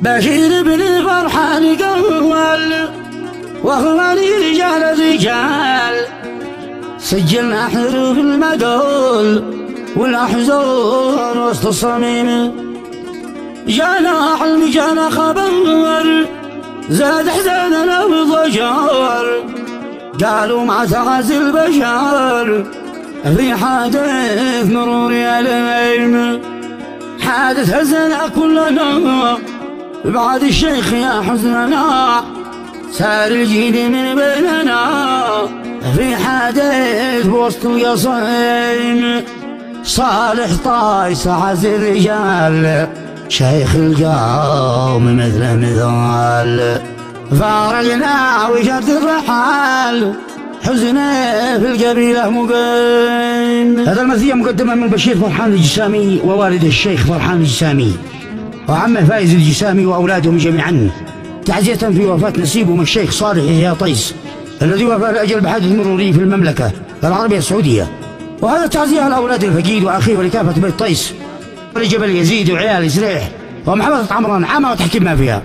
بشير بن فرحان قول واخواني رجال سجلنا حروف المقول والاحزان وسط الصميم. جانا علم جانا خبر زاد حزاننا بضجر، قالوا ما تعز البشر في حادث مرور يليم. حادث هزنا كلنا بعد الشيخ يا حزننا، سار الجيل من بيننا في حادث بوسط القصيم. صالح طايس عز الرجال شيخ القوم مثل مثال، فارقنا وجد الرحال حزنه في القبيلة مقيم. هذا المزية مقدمة من بشير فرحان الجسامي ووالد الشيخ فرحان الجسامي وعمه فايز الجسامي وأولادهم جميعا، تعزية في وفاة نسيبهم الشيخ صالح يحيى طيس الذي وفى لأجل بحادث مروري في المملكة العربية السعودية. وهذا تعزية على أولاد الفقيد وأخيه ولكافة بيت طيس ولجبل يزيد وعيال زريح ومحافظة عمران عامة وتحكيم ما فيها.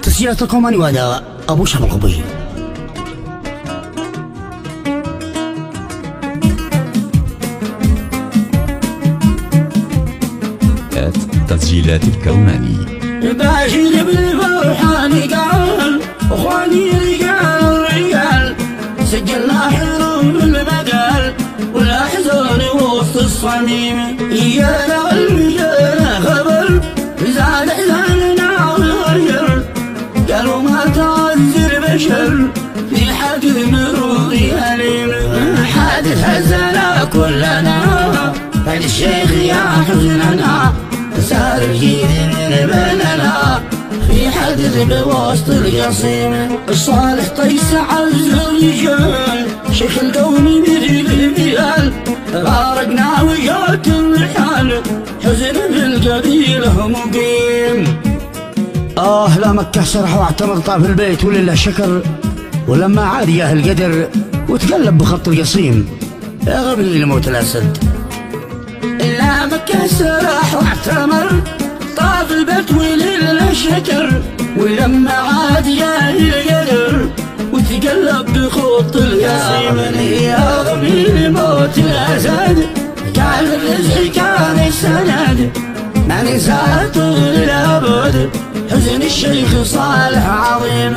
تسجيلات القوماني وهذا أبو شهر القبي. تسجيلات الكوماني. بشير بن فرحان قال اخواني رجال سجلنا حروف المقال والاحزان وسط الصميم. يا العلم جانا خبر زاد حزاننا وغير، قالوا ما تعز البشر في حادث مروري أليم. حادث هزنا كلنا بعد الشيخ يا حزننا، سار الجيل من بيننا في حادث بوسط القصيم. الصالح طيس عز الرجال شيخ القوم مثل المثال، فارقنا وجات الرحال حزن في القبيلة مقيم. لا مكة سرح واعتمر طاف البيت ولله شكر، ولما عاد يا اهل القدر وتقلب بخط القصيم يا غبي لموت الاسد. لا مكة سرح واعتمر طاف البيت ولله شكر، ولما عاد يا اهل القدر وتقلب بخط القصيم يا غبي لموت الاسد. قال الرزق كان السند ما نسى طول الابد، حزن الشيخ صالح عظيم.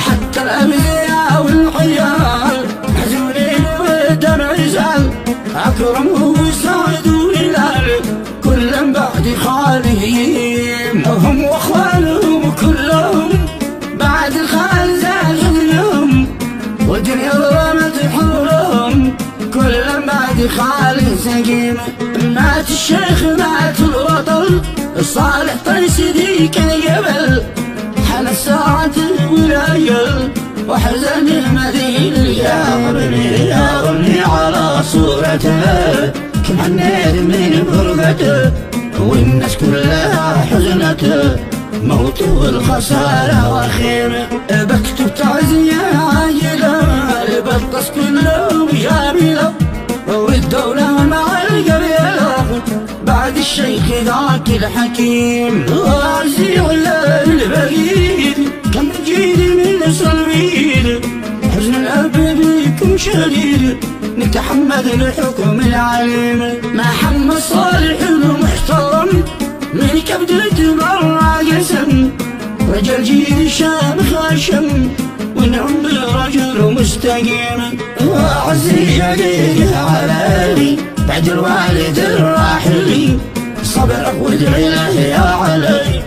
حتى الأنبياء والعيال حزنين والدمع زال، أكرمه وسعد ولال كل بعد خالهم. هم وأخوانهم كلهم بعد الخال زال حزنهم، والدنيا ظلمت حولهم كل بعد خال سقيم. مات الشيخ مات الوطن الصالح طيس ذيك الجبل، حل الساعة والأجل وحزن المذيل. يا غني على صورته كم حنيت من فرقته، والناس كلها حزنته موته والخسارة وخيمه. بكتب تعزية عاجلة لبطس كلهم جميلة، والدولة مع القبيلة بعد الشيخ ذاك الحكيم. غازي ولا البعيد كم جيد من صلبيد، حزن الأب بكم شديد نتحمل الحكم العليم. محمد صالح المحترم من كبدة برا قسم، رجل جيد الشام خاشم ونعم برجل مستقيم. وعزي جديد علي بعد الوالد الراحلي، صبرك وادعي له يا علي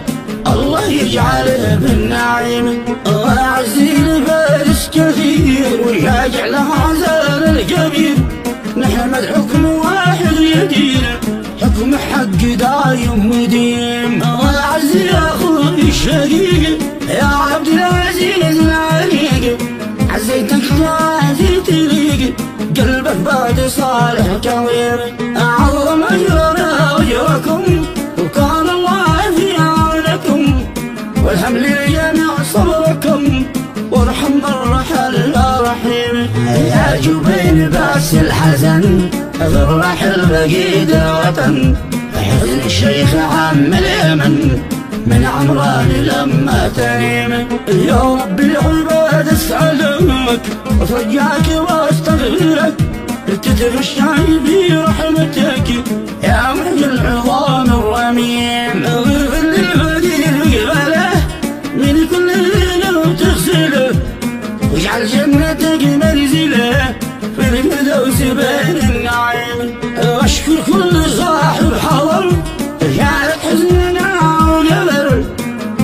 الله يجعله بالنعيم. وعزي لفارس كثير ويجعل له عزال الكبير، نحمد حكم واحد يدير حكم حق دايم وديم. وعزي اخوي الشقيق يا عبد العزيز العليق، عزيتك عزي تليق قلبك بعد صالح كوير. أعظم أجرنا وجهكم وكان الله في عونكم، والحمد لجميع صبركم وارحم من رحل يا رحيم. يا جبين باس الحزن الرحل بقيد الوطن، حزن الشيخ عم اليمن من عم العمران لما تنيم. يا رب العباد اسألك وترجعك واستغفرك، تتغشى برحمتك يا محيي العظام الرميم. اغفر للفقير قبله من كل ذنوب تغسله، واجعل جنتك منزله في الفردوس بين النعيم. واشكر كل صاحب حضر جعلت حزننا وقبر،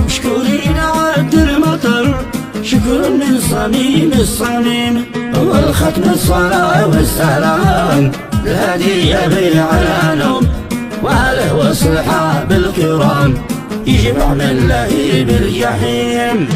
اشكرينا عد المطر شكر من صميم الصميم. والختم الصلاة والسلام الهدية بالعلانهم وآله والصحاب الكرام يجمع من لهيب الجحيم.